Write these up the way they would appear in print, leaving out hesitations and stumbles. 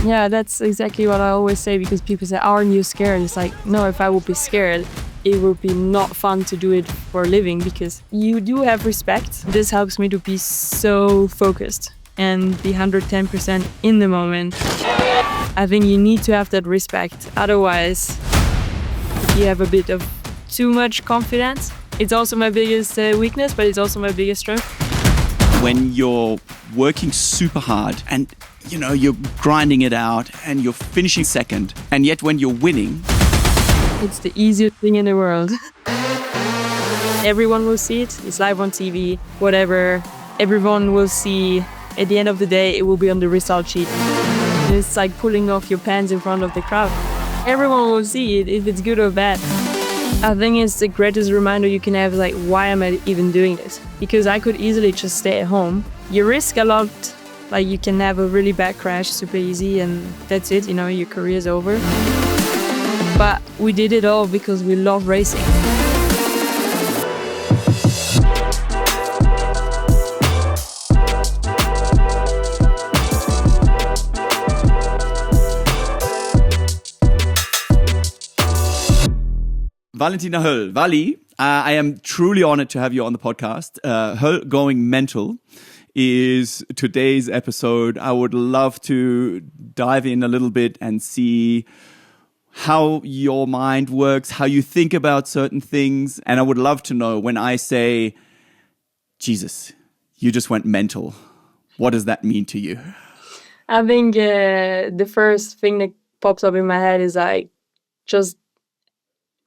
Yeah, that's exactly what I always say, because people say, aren't you scared? It's like, no, if I would be scared, it would be not fun to do it for a living, because you do have respect. This helps me to be so focused and be 110% in the moment. I think you need to have that respect. Otherwise, you have a bit of too much confidence. It's also my biggest weakness, but it's also my biggest strength. When you're working super hard and you're grinding it out and you're finishing second, and yet when you're winning, it's the easiest thing in the world. Everyone will see it. It's live on TV, whatever. Everyone will see. At the end of the day, it will be on the result sheet. It's like pulling off your pants in front of the crowd. Everyone will see it, if it's good or bad. I think it's the greatest reminder you can have, like, why am I even doing this? Because I could easily just stay at home. You risk a lot, like you can have a really bad crash super easy and that's it, your career's over. But we did it all because we love racing. Valentina Höll, Vali, I am truly honored to have you on the podcast. Höll Going Mental is today's episode. I would love to dive in a little bit and see how your mind works, how you think about certain things. And I would love to know, when I say, Jesus, you just went mental, what does that mean to you? I think the first thing that pops up in my head is like just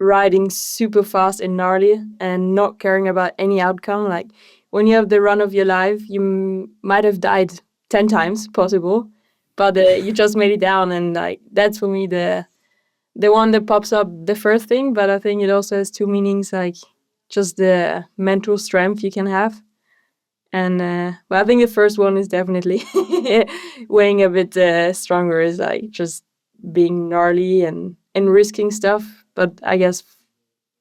riding super fast and gnarly and not caring about any outcome. Like when you have the run of your life, you might have died 10 times possible, but you just made it down. And like that's for me the one that pops up the first thing. But I think it also has two meanings, like just the mental strength you can have. And well, I think the first one is definitely weighing a bit stronger, is like just being gnarly and risking stuff. But I guess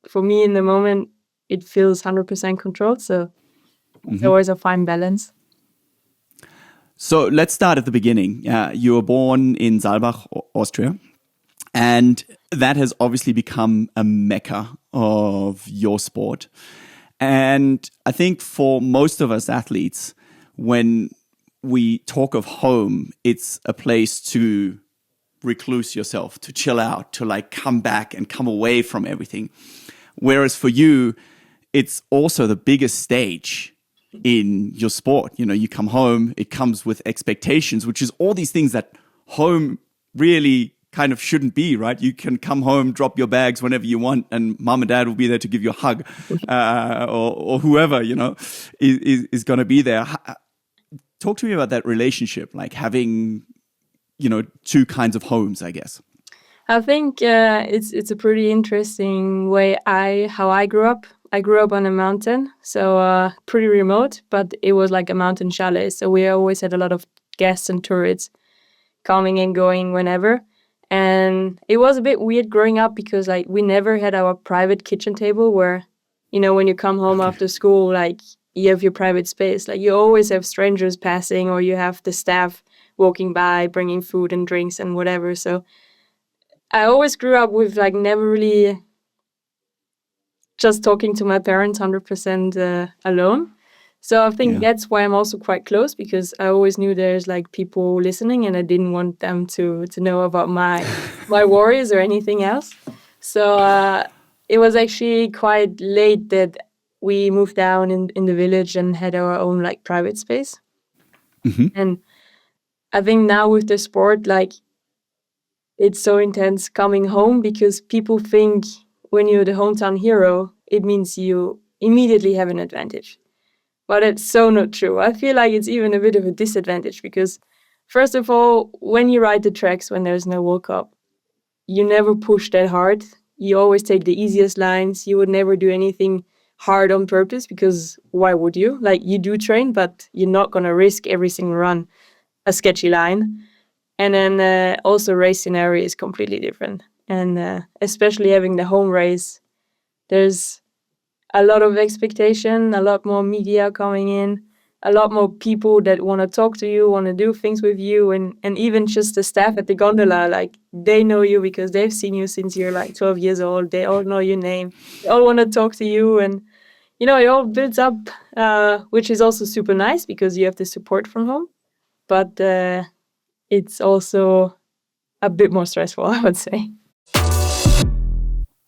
for me in the moment, it feels 100% controlled. So it's always a fine balance. So let's start at the beginning. You were born in Saalbach, Austria. And that has obviously become a mecca of your sport. And I think for most of us athletes, when we talk of home, it's a place to recluse yourself, to chill out, to like come back and come away from everything. Whereas for you, it's also the biggest stage in your sport. You come home, it comes with expectations, which is all these things that home really kind of shouldn't be, right? You can come home, drop your bags whenever you want, and mom and dad will be there to give you a hug, or whoever, is going to be there. Talk to me about that relationship, like having two kinds of homes, I guess. I think it's a pretty interesting way how I grew up. I grew up on a mountain, so pretty remote, but it was like a mountain chalet. So we always had a lot of guests and tourists coming and going whenever. And it was a bit weird growing up because like we never had our private kitchen table where, when you come home after school, like you have your private space. Like you always have strangers passing, or you have the staff walking by, bringing food and drinks and whatever. So I always grew up with like never really just talking to my parents 100% alone. So I think that's why I'm also quite close, because I always knew there's like people listening and I didn't want them to know about my worries or anything else. So it was actually quite late that we moved down in the village and had our own like private space. Mm-hmm. And I think now with the sport, like it's so intense coming home, because people think when you're the hometown hero, it means you immediately have an advantage. But it's so not true. I feel like it's even a bit of a disadvantage because, first of all, when you ride the tracks when there's no World Cup, you never push that hard. You always take the easiest lines. You would never do anything hard on purpose, because why would you? Like, you do train, but you're not going to risk every single run a sketchy line. And then also race scenario is completely different. And especially having the home race, there's a lot of expectation, a lot more media coming in. a lot more people that want to talk to you, want to do things with you, and even just the staff at the gondola, like they know you because they've seen you since you're like 12 years old. They all know your name. They all want to talk to you, and it all builds up, which is also super nice because you have the support from home. But it's also a bit more stressful, I would say.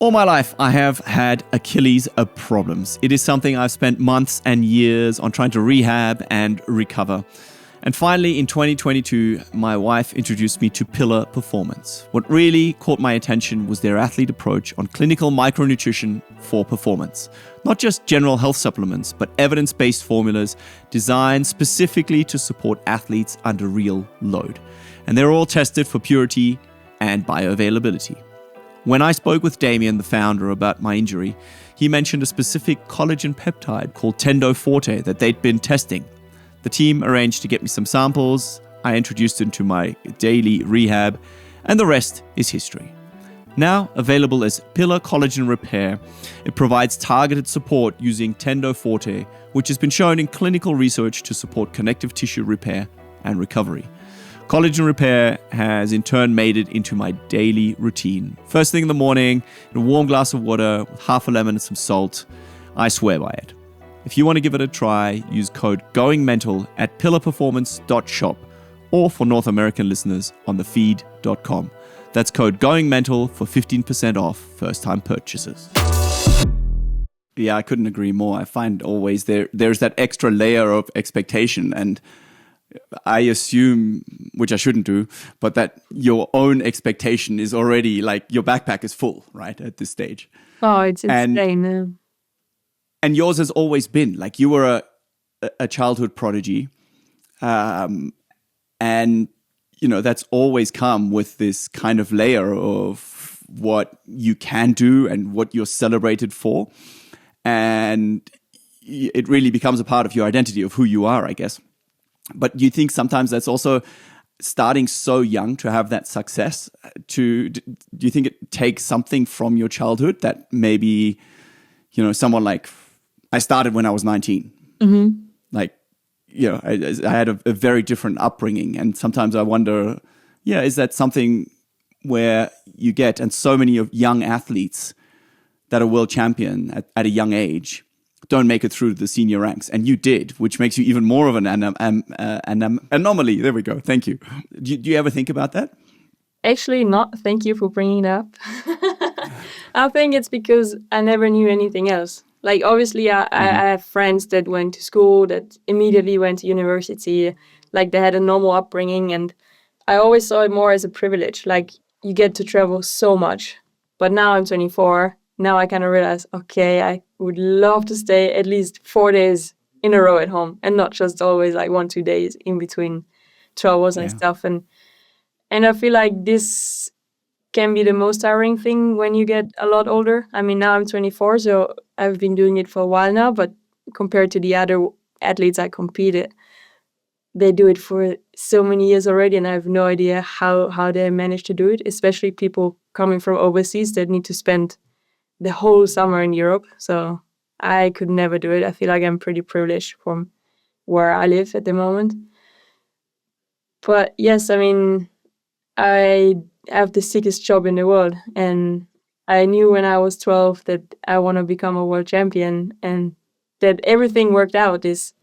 All my life, I have had Achilles problems. It is something I've spent months and years on trying to rehab and recover. And finally, in 2022, my wife introduced me to Pillar Performance. What really caught my attention was their athlete approach on clinical micronutrition for performance. Not just general health supplements, but evidence-based formulas designed specifically to support athletes under real load. And they're all tested for purity and bioavailability. When I spoke with Damien, the founder, about my injury, he mentioned a specific collagen peptide called Tendo Forte that they'd been testing. The team arranged to get me some samples, I introduced it to my daily rehab, and the rest is history. Now available as Pillar Collagen Repair, it provides targeted support using Tendo Forte, which has been shown in clinical research to support connective tissue repair and recovery. Collagen repair has in turn made it into my daily routine. First thing in the morning, in a warm glass of water with half a lemon and some salt. I swear by it. If you want to give it a try, use code GOINGMENTAL at pillarperformance.shop or for North American listeners on thefeed.com. That's code GOINGMENTAL for 15% off first-time purchases. Yeah, I couldn't agree more. I find always there's that extra layer of expectation, and I assume, which I shouldn't do, but that your own expectation is already like your backpack is full, right, at this stage. Oh, it's insane. And yours has always been, like you were a childhood prodigy. And, that's always come with this kind of layer of what you can do and what you're celebrated for. And it really becomes a part of your identity of who you are, I guess. But do you think sometimes that's also starting so young to have that success? Do you think it takes something from your childhood that maybe, someone like I started when I was 19. Mm-hmm. Like, I had a very different upbringing. And sometimes I wonder, is that something where you get, and so many of young athletes that are world champion at a young age don't make it through the senior ranks, and you did, which makes you even more of an anomaly. There we go. Thank you. Do you ever think about that? Actually, not. Thank you for bringing it up. I think it's because I never knew anything else. Like, obviously, I have friends that went to school, that immediately went to university, like they had a normal upbringing, and I always saw it more as a privilege. Like, you get to travel so much. But now I'm 24. Now I kind of realize, okay, I would love to stay at least 4 days in a row at home and not just always like 1-2 days in between travels and stuff. And I feel like this can be the most tiring thing when you get a lot older. I mean, now I'm 24, so I've been doing it for a while now, but compared to the other athletes I competed, they do it for so many years already, and I have no idea how they manage to do it, especially people coming from overseas that need to spend the whole summer in Europe. So I could never do it. I feel like I'm pretty privileged from where I live at the moment. But yes, I mean, I have the sickest job in the world. And I knew when I was 12 that I want to become a world champion, and that everything worked out is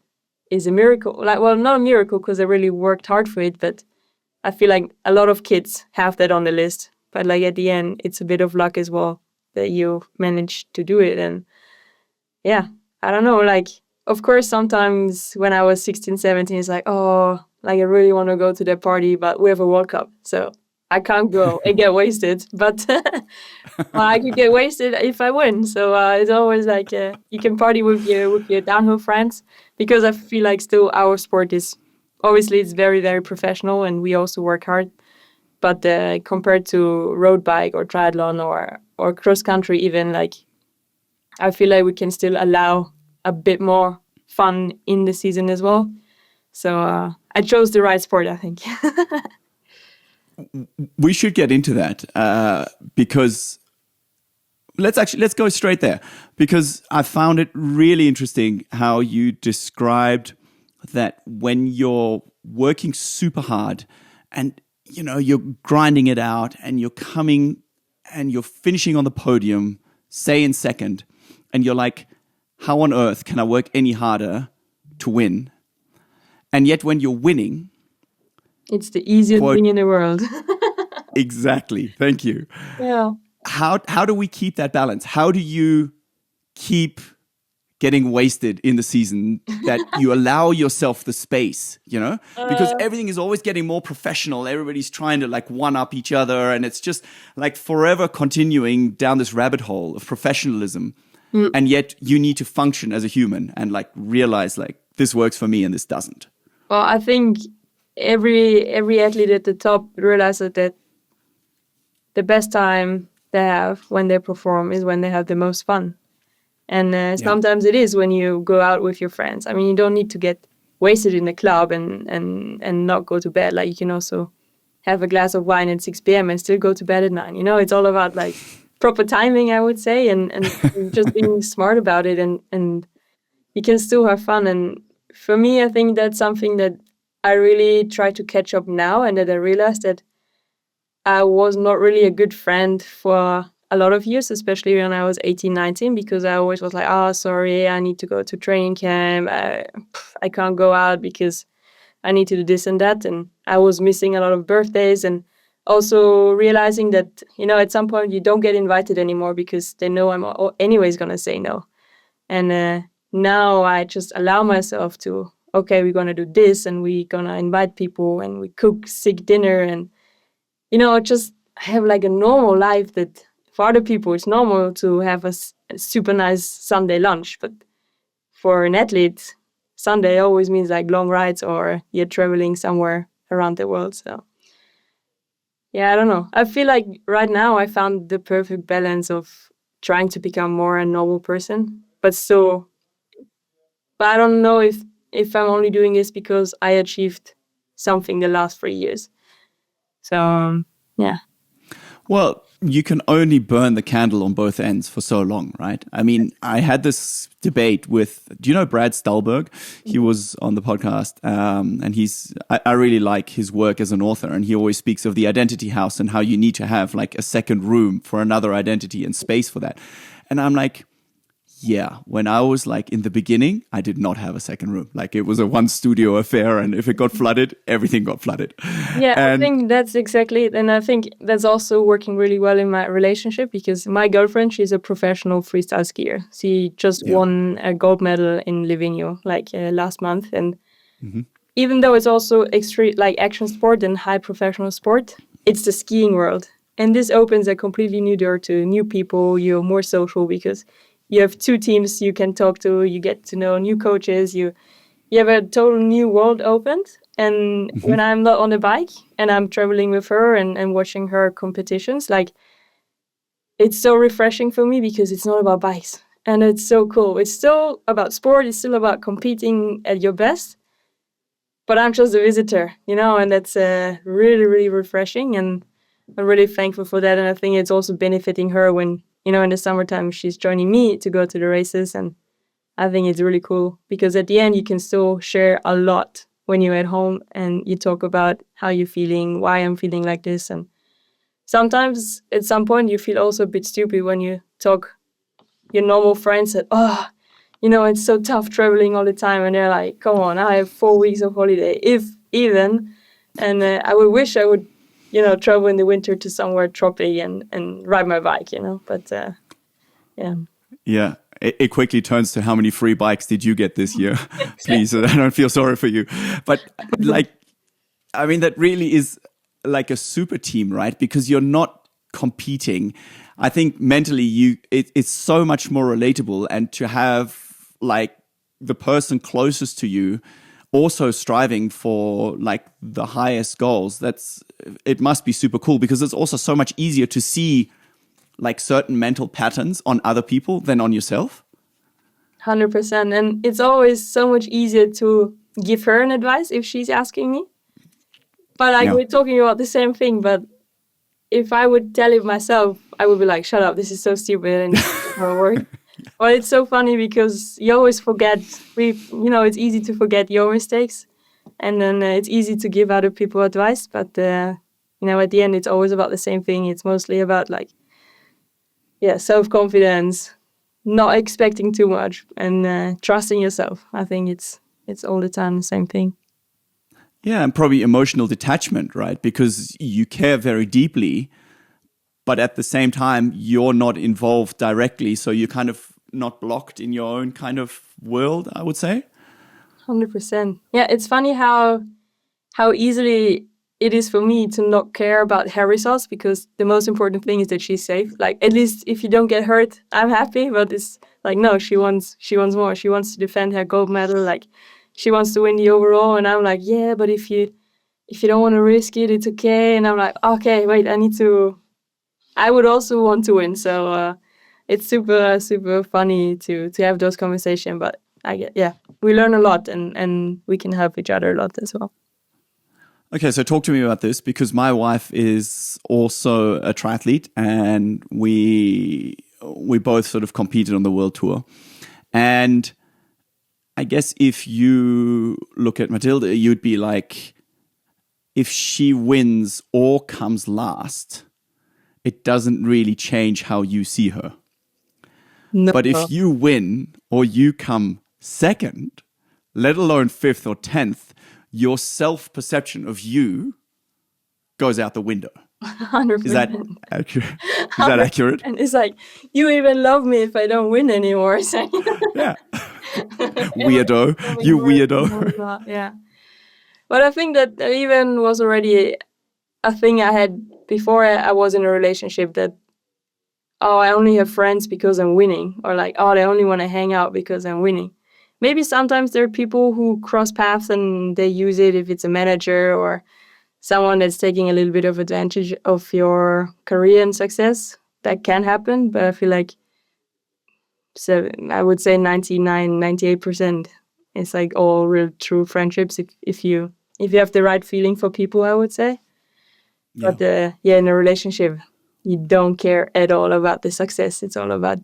a miracle. Like, well, not a miracle because I really worked hard for it, but I feel like a lot of kids have that on the list. But like at the end, it's a bit of luck as well that you managed to do it. And yeah, I don't know, like, of course, sometimes when I was 16, 17, it's like, oh, like I really want to go to that party, but we have a World Cup, so I can't go and get wasted. But well, I could get wasted if I win. So it's always like you can party with your downhill friends, because I feel like still our sport is, obviously it's very, very professional and we also work hard. But compared to road bike or triathlon or cross country even, like, I feel like we can still allow a bit more fun in the season as well. So I chose the right sport, I think. We should get into that because let's go straight there, because I found it really interesting how you described that when you're working super hard and, you know, you're grinding it out and you're coming and you're finishing on the podium, say in second, and you're like, how on earth can I work any harder to win? And yet when you're winning, it's the easiest quote, thing in the world. Exactly. Thank you. Yeah. How do we keep that balance? How do you keep getting wasted in the season that you allow yourself the space, you know? Because everything is always getting more professional. Everybody's trying to like one up each other, and it's just like forever continuing down this rabbit hole of professionalism. And yet you need to function as a human and like realize like this works for me and this doesn't. Well, I think every athlete at the top realizes that the best time they have when they perform is when they have the most fun. And sometimes it is when you go out with your friends. I mean, you don't need to get wasted in the club and not go to bed. Like, you can also have a glass of wine at 6 p.m. and still go to bed at 9. You know, it's all about like proper timing, I would say, and just being smart about it. And you can still have fun. And for me, I think that's something that I really try to catch up now, and that I realized that I was not really a good friend for a lot of years, especially when I was 18, 19, because I always was like, oh, sorry, I need to go to training camp. I can't go out because I need to do this and that. And I was missing a lot of birthdays, and also realizing that, you know, at some point you don't get invited anymore because they know I'm anyways going to say no. And now I just allow myself to, okay, we're going to do this, and we're going to invite people, and we cook sick dinner, and, you know, just have like a normal life that for other people it's normal to have a super nice Sunday lunch. But for an athlete, Sunday always means like long rides or you're traveling somewhere around the world. So yeah, I don't know. I feel like right now I found the perfect balance of trying to become more a normal person, but I don't know if I'm only doing this because I achieved something the last 3 years. So, yeah. Well, you can only burn the candle on both ends for so long, right? I mean, I had this debate with, do you know Brad Stulberg? He was on the podcast, and I really like his work as an author, and he always speaks of the identity house and how you need to have like a second room for another identity and space for that. And I'm like, yeah, when I was like in the beginning, I did not have a second room. Like it was a one studio affair, and if it got flooded, everything got flooded. Yeah, I think that's exactly it. And I think that's also working really well in my relationship, because my girlfriend, she's a professional freestyle skier. She just won a gold medal in Livigno last month. And even though it's also extreme, like action sport and high professional sport, it's the skiing world. And this opens a completely new door to new people. You're more social because you have two teams you can talk to, you get to know new coaches, you have a total new world opened. And when I'm not on the bike and I'm traveling with her and watching her competitions, like it's so refreshing for me because it's not about bikes. And it's so cool. It's still about sport, it's still about competing at your best. But I'm just a visitor, you know, and that's really, really refreshing. And I'm really thankful for that. And I think it's also benefiting her when, you know, in the summertime, she's joining me to go to the races. And I think it's really cool because at the end, you can still share a lot when you're at home and you talk about how you're feeling, why I'm feeling like this. And sometimes at some point, you feel also a bit stupid when you talk your normal friends that, oh, you know, it's so tough traveling all the time. And they're like, come on, I have 4 weeks of holiday, if even. And I would wish I would, you know, travel in the winter to somewhere tropical and ride my bike, you know, but yeah. Yeah. It quickly turns to how many free bikes did you get this year? Please, I don't feel sorry for you. But like, I mean, that really is like a super team, right? Because you're not competing. I think mentally it's so much more relatable, and to have like the person closest to you also striving for like the highest goals, it must be super cool, because it's also so much easier to see like certain mental patterns on other people than on yourself. 100%. And it's always so much easier to give her an advice if she's asking me. But like we're talking about the same thing, but if I would tell it myself, I would be like, shut up, this is so stupid and it won't work. Well, it's so funny because you always forget. It's easy to forget your mistakes, and then it's easy to give other people advice. But at the end, it's always about the same thing. It's mostly about self-confidence, not expecting too much, and trusting yourself. I think it's all the time the same thing. Yeah, and probably emotional detachment, right? Because you care very deeply, but at the same time, you're not involved directly, so you're kind of not blocked in your own kind of world, I would say. 100%. Yeah, it's funny how easily it is for me to not care about her results, because the most important thing is that she's safe. Like, at least if you don't get hurt, I'm happy. But it's like, no, she wants more. She wants to defend her gold medal. Like, she wants to win the overall, and I'm like, yeah, but if you don't want to risk it, it's okay. And I'm like, okay, wait, I would also want to win. So it's super, super funny to have those conversations. But we learn a lot, and we can help each other a lot as well. Okay, so talk to me about this, because my wife is also a triathlete, and we both sort of competed on the world tour. And I guess if you look at Matilda, you'd be like, if she wins or comes last, it doesn't really change how you see her. No. But if you win or you come second, let alone 5th or 10th, your self-perception of you goes out the window. 100%. Is that accurate? Is that accurate? And it's like, you even love me if I don't win anymore. So, Yeah. Weirdo. You weirdo. Yeah. But I think that even was already a thing I had before I was in a relationship, that, I only have friends because I'm winning, or like, they only want to hang out because I'm winning. Maybe sometimes there are people who cross paths and they use it if it's a manager or someone that's taking a little bit of advantage of your career and success. That can happen, but I feel like, so I would say 99, 98% it's like all real true friendships if you have the right feeling for people, I would say. Yeah. But in a relationship, you don't care at all about the success. It's all about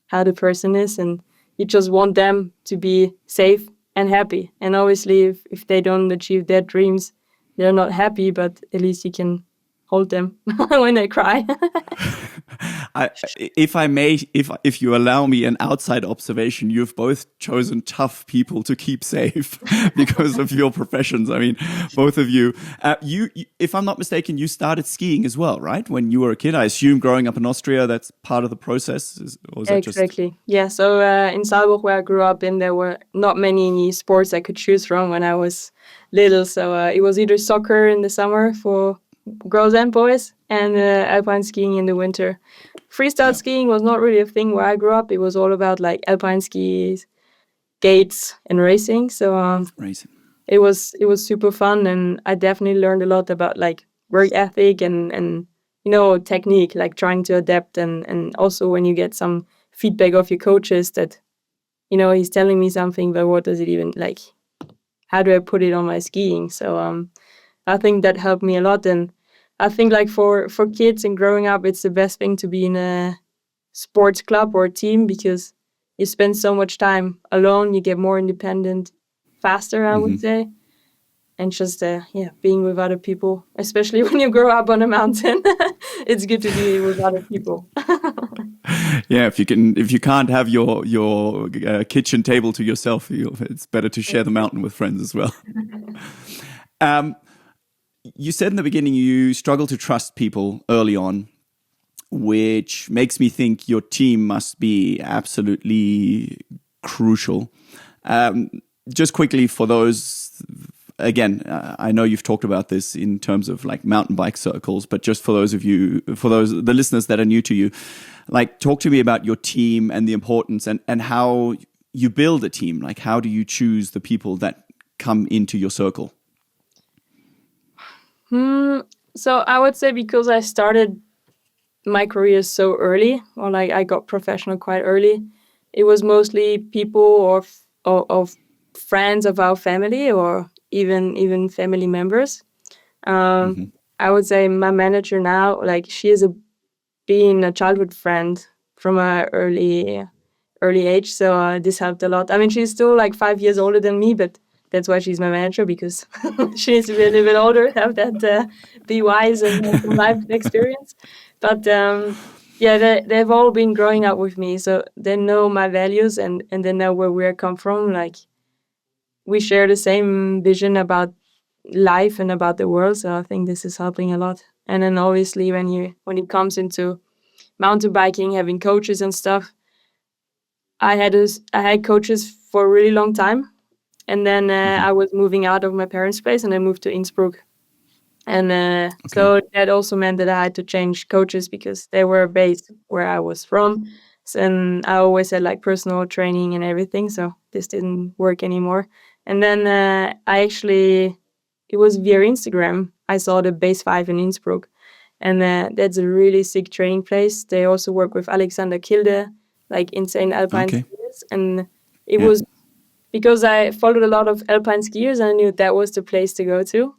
how the person is, and you just want them to be safe and happy. And obviously, if they don't achieve their dreams, they're not happy, but at least you can hold them when they cry. If you allow me an outside observation, you've both chosen tough people to keep safe because of your professions. I mean, both of you, if I'm not mistaken, you started skiing as well, right? When you were a kid, I assume growing up in Austria, that's part of the process. Or is that Exactly. Yeah. So in Saalburg, where I grew up in, there were not many sports I could choose from when I was little. So it was either soccer in the summer for girls and boys, and alpine skiing in the winter. Freestyle skiing was not really a thing where I grew up. It was all about like alpine skis, gates, and racing. So racing. It was super fun, and I definitely learned a lot about like work ethic and technique, like trying to adapt, and also when you get some feedback of your coaches that he's telling me something, but what does it even like? How do I put it on my skiing? So I think that helped me a lot, and I think like for kids and growing up, it's the best thing to be in a sports club or a team, because you spend so much time alone. You get more independent faster, I would say, and just being with other people, especially when you grow up on a mountain, it's good to be with other people. Yeah, if you can't have your kitchen table to yourself, it's better to share the mountain with friends as well. You said in the beginning you struggle to trust people early on, which makes me think your team must be absolutely crucial. Just quickly for those, again, I know you've talked about this in terms of like mountain bike circles, but just for the listeners that are new to you, like talk to me about your team and the importance and how you build a team. Like how do you choose the people that come into your circle? So I would say because I started my career so early, or like I got professional quite early, it was mostly people of friends of our family, or even family members. I would say my manager now, like she is being a childhood friend from a early early age. So this helped a lot. I mean, she's still like 5 years older than me, but that's why she's my manager, because she needs to be a little bit older, have that be wise and have some life experience. But yeah, they've all been growing up with me, so they know my values and they know where we come from. Like, we share the same vision about life and about the world, so I think this is helping a lot. And then obviously when it comes into mountain biking, having coaches and stuff, I had coaches for a really long time, and then I was moving out of my parents' place and I moved to Innsbruck. And so that also meant that I had to change coaches because they were based where I was from. And I always had like personal training and everything, so this didn't work anymore. And then it was via Instagram. I saw the Base 5 in Innsbruck, and that's a really sick training place. They also work with Alexander Kilde, like insane alpine skiers. And it was because I followed a lot of alpine skiers, and I knew that was the place to go to.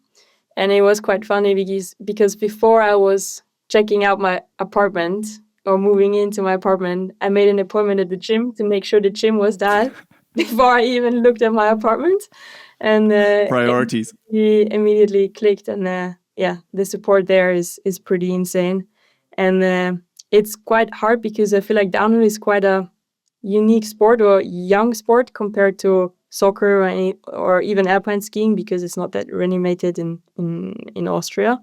And it was quite funny because before I was checking out my apartment or moving into my apartment, I made an appointment at the gym to make sure the gym was done before I even looked at my apartment. And priorities. He immediately clicked, and the support there is pretty insane. And it's quite hard because I feel like downhill is quite a unique sport or young sport compared to soccer or even alpine skiing, because it's not that renowned in Austria.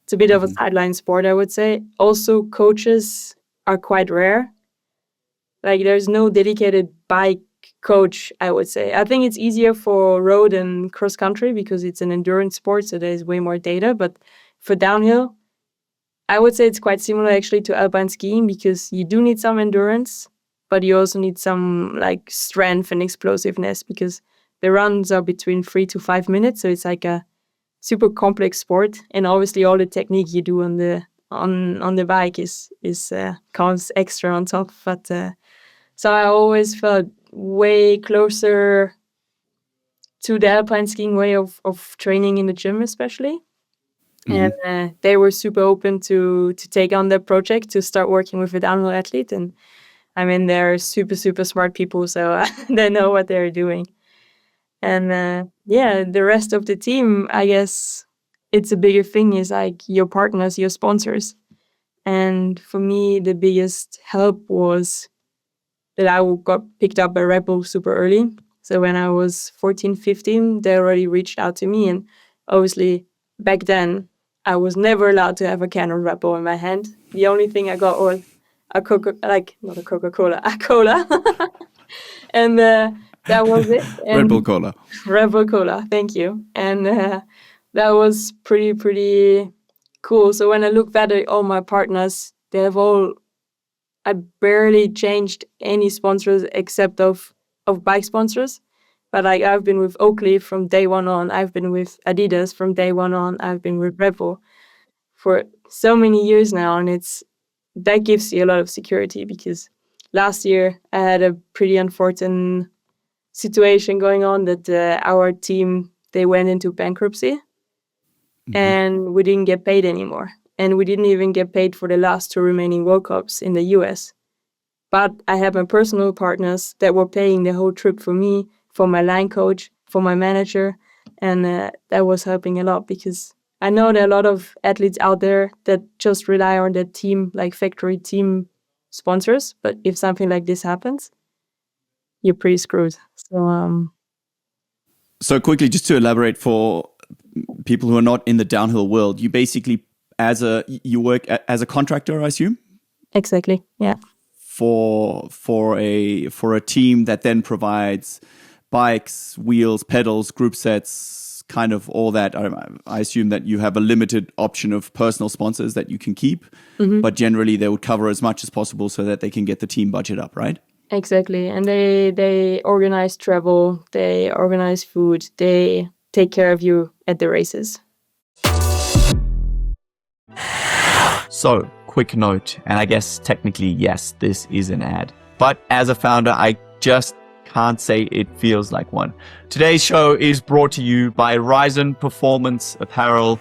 It's a bit of a sideline sport, I would say. Also, coaches are quite rare. Like, there's no dedicated bike coach, I would say. I think it's easier for road and cross country because it's an endurance sport, so there's way more data. But for downhill, I would say it's quite similar actually to alpine skiing, because you do need some endurance, but you also need some like strength and explosiveness, because the runs are between 3 to 5 minutes. So it's like a super complex sport, and obviously all the technique you do on the bike is comes extra on top. But so I always felt way closer to the alpine skiing way of training in the gym, especially. And they were super open to take on the project to start working with a downhill athlete. And I mean, they're super, super smart people, so they know what they're doing. And the rest of the team, I guess it's a bigger thing, is like your partners, your sponsors. And for me, the biggest help was that I got picked up by Red Bull super early. So when I was 14, 15, they already reached out to me. And obviously, back then, I was never allowed to have a can of Red Bull in my hand. The only thing I got was a cola. And that was it. And Red Bull Cola. Red Bull Cola, thank you. And that was pretty cool. So when I look back at all my partners, I barely changed any sponsors except of bike sponsors. But like, I've been with Oakley from day one on. I've been with Adidas from day one on. I've been with Red Bull for so many years now, and that gives you a lot of security, because last year I had a pretty unfortunate situation going on that our team, they went into bankruptcy, and we didn't get paid anymore. And we didn't even get paid for the last 2 remaining World Cups in the US. But I had my personal partners that were paying the whole trip for me, for my line coach, for my manager. And that was helping a lot, because I know there are a lot of athletes out there that just rely on their team, like factory team sponsors. But if something like this happens, you're pretty screwed. So quickly, just to elaborate for people who are not in the downhill world, you basically, you work as a contractor, I assume? Exactly, yeah. For a team that then provides bikes, wheels, pedals, group sets, kind of all that. I assume that you have a limited option of personal sponsors that you can keep, but generally they would cover as much as possible so that they can get the team budget up, right? Exactly, and they organize travel, they organize food, they take care of you at the races. So, quick note, and I guess technically, yes, this is an ad. But as a founder, I just can't say it feels like one. Today's show is brought to you by Ryzon Performance Apparel.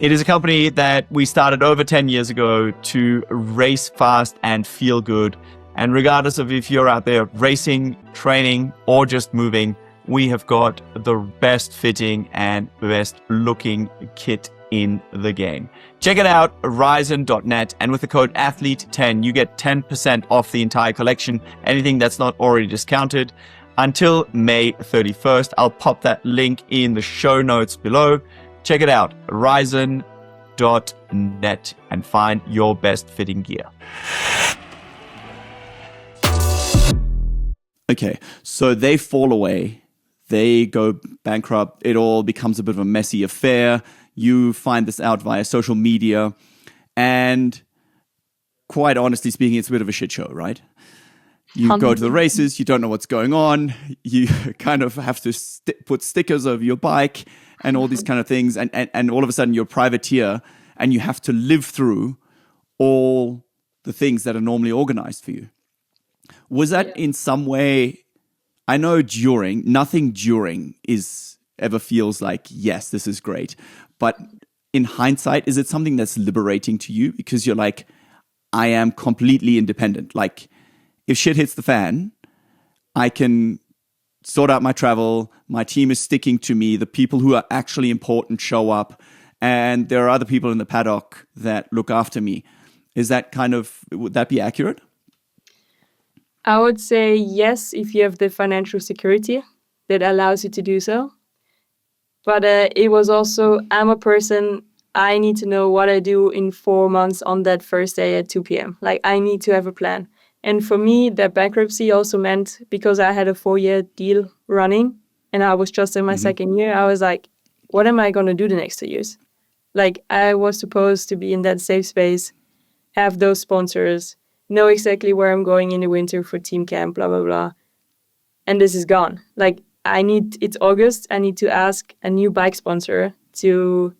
It is a company that we started over 10 years ago to race fast and feel good. And regardless of if you're out there racing, training, or just moving, we have got the best fitting and best looking kit in the game. Check it out, Ryzon.net, and with the code ATHLETE10, you get 10% off the entire collection, anything that's not already discounted, until May 31st. I'll pop that link in the show notes below. Check it out, Ryzon.net, and find your best fitting gear. Okay, so they fall away. They go bankrupt. It all becomes a bit of a messy affair. You find this out via social media. And quite honestly speaking, it's a bit of a shit show, right? You go to the races, you don't know what's going on. You kind of have to put stickers over your bike and all these kind of things. And all of a sudden you're a privateer and you have to live through all the things that are normally organized for you. Was that in some way, I know nothing during ever feels like, yes, this is great. But in hindsight, is it something that's liberating to you? Because you're like, I am completely independent. Like, if shit hits the fan, I can sort out my travel. My team is sticking to me. The people who are actually important show up. And there are other people in the paddock that look after me. Would that be accurate? I would say yes, if you have the financial security that allows you to do so. But it was also, I'm a person, I need to know what I do in 4 months on that first day at 2 p.m. Like, I need to have a plan. And for me, that bankruptcy also meant, because I had a 4-year deal running and I was just in my second year, I was like, what am I going to do the next 2 years? Like, I was supposed to be in that safe space, have those sponsors, know exactly where I'm going in the winter for team camp, blah, blah, blah. And this is gone. Like, it's August, I need to ask a new bike sponsor if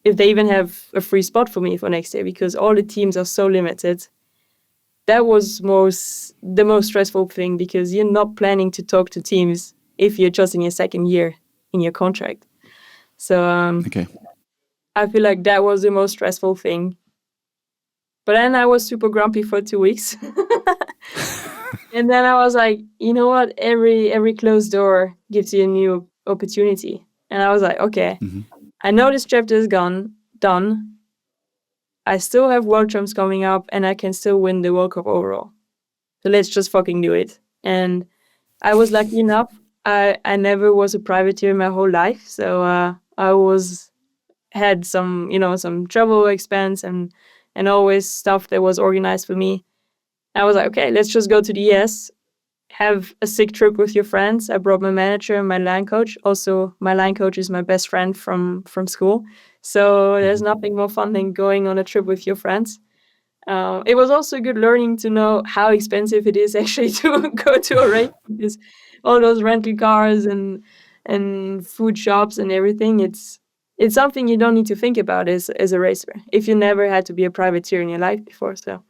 they even have a free spot for me for next year, because all the teams are so limited. That was the most stressful thing, because you're not planning to talk to teams if you're just in your second year in your contract. So Okay. I feel like that was the most stressful thing. But then I was super grumpy for 2 weeks. And then I was like, you know what? Every closed door gives you a new opportunity. And I was like, okay, I know this chapter is done. I still have World Champs coming up and I can still win the World Cup overall. So let's just fucking do it. And I was lucky enough. I never was a privateer my whole life. So I had some travel expense and always stuff that was organized for me. I was like, okay, let's just go to the ES, have a sick trip with your friends. I brought my manager and my line coach. Also, my line coach is my best friend from school. So there's nothing more fun than going on a trip with your friends. It was also good learning to know how expensive it is actually to go to a race, because all those rental cars and food shops and everything, it's something you don't need to think about as a racer if you never had to be a privateer in your life before. So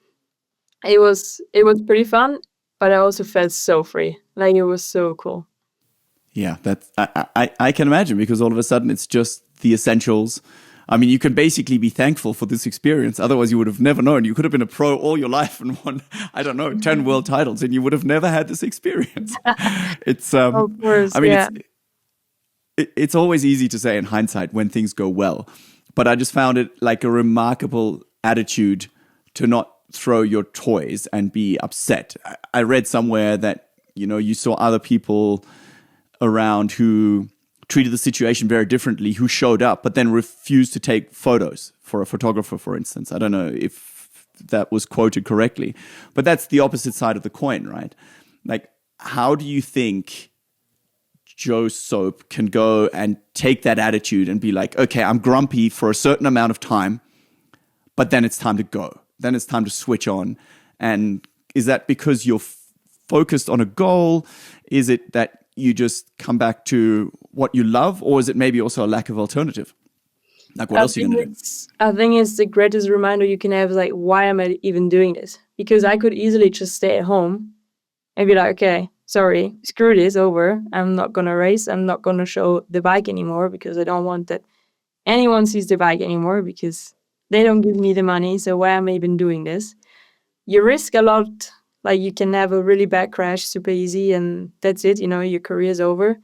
it was pretty fun, but I also felt so free. Like, it was so cool. Yeah, I can imagine, because all of a sudden it's just the essentials. I mean, you can basically be thankful for this experience. Otherwise, you would have never known. You could have been a pro all your life and won, 10 world titles, and you would have never had this experience. It's, of course, I mean, yeah. It's always easy to say in hindsight when things go well, but I just found it like a remarkable attitude to not throw your toys and be upset. I read somewhere that, you saw other people around who treated the situation very differently, who showed up, but then refused to take photos for a photographer, for instance. I don't know if that was quoted correctly, but that's the opposite side of the coin, right? Like, how do you think Joe Soap can go and take that attitude and be like, okay, I'm grumpy for a certain amount of time, but then it's time to go. Then it's time to switch on. And is that because you're focused on a goal? Is it that you just come back to what you love? Or is it maybe also a lack of alternative? Like, what else are you going to do? I think it's the greatest reminder you can have, like, why am I even doing this? Because I could easily just stay at home and be like, okay, sorry, screw this, over. I'm not going to race. I'm not going to show the bike anymore, because I don't want that anyone sees the bike anymore, because they don't give me the money. So why am I even doing this? You risk a lot Like you can have a really bad crash super easy and that's it, your career's over.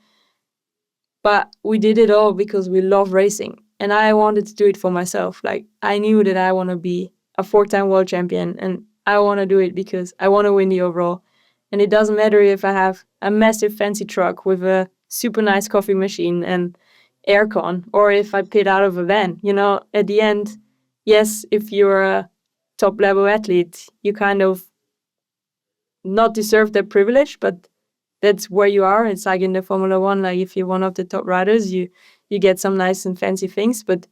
But we did it all because we love racing. And I wanted to do it for myself. Like I knew that I want to be a 4-time world champion and I want to do it because I want to win the overall. And it doesn't matter if I have a massive fancy truck with a super nice coffee machine and aircon, or if I pit out of a van. At the end, yes, if you're a top level athlete, you kind of not deserve that privilege, but that's where you are. It's like in the Formula One, like if you're one of the top riders, you get some nice and fancy things, but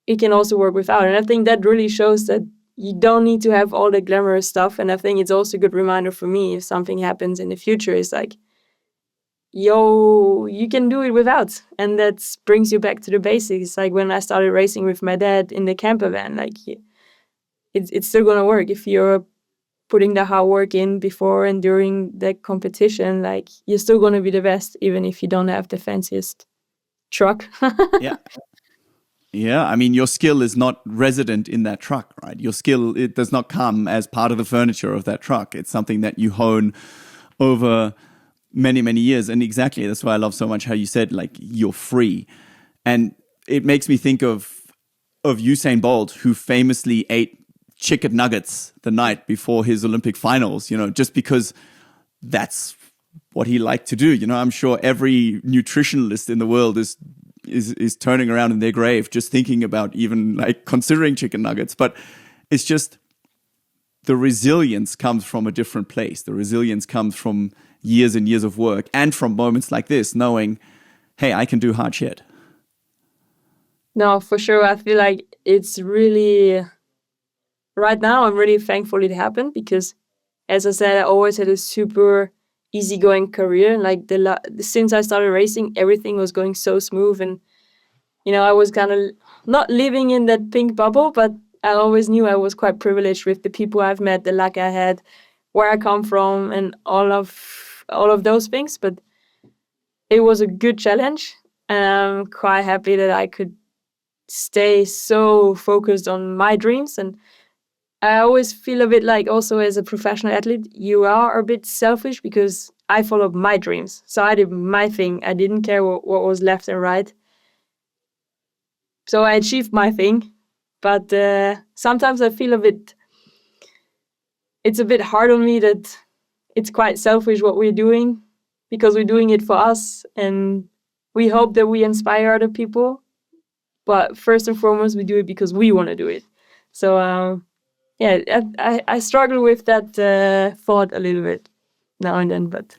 you can also work without. And I think that really shows that you don't need to have all the glamorous stuff. And I think it's also a good reminder for me if something happens in the future, it's like, you can do it without. And that brings you back to the basics. Like when I started racing with my dad in the camper van, like it's still going to work if you're putting the hard work in before and during the competition. Like you're still going to be the best, even if you don't have the fanciest truck. Yeah, I mean, your skill is not resident in that truck, right? Your skill, it does not come as part of the furniture of that truck. It's something that you hone over many, many years. And exactly, that's why I love so much how you said, like, you're free. And it makes me think of Usain Bolt, who famously ate chicken nuggets the night before his Olympic finals, just because that's what he liked to do. I'm sure every nutritionalist in the world is turning around in their grave just thinking about even like considering chicken nuggets. But it's just the resilience comes from a different place. The resilience comes from years and years of work and from moments like this, knowing, hey, I can do hard shit. No, for sure. I feel like it's really, right now, I'm really thankful it happened because, as I said, I always had a super easygoing career. Like since I started racing, everything was going so smooth, and I was kind of not living in that pink bubble, but I always knew I was quite privileged with the people I've met, the luck I had, where I come from, and all of those things. But it was a good challenge, and I'm quite happy that I could stay so focused on my dreams. And I always feel a bit like also as a professional athlete, you are a bit selfish because I followed my dreams. So I did my thing. I didn't care what was left and right. So I achieved my thing. But sometimes I feel it's a bit hard on me that it's quite selfish what we're doing because we're doing it for us. And we hope that we inspire other people. But first and foremost, we do it because we want to do it. So, yeah, I struggle with that thought a little bit now and then, but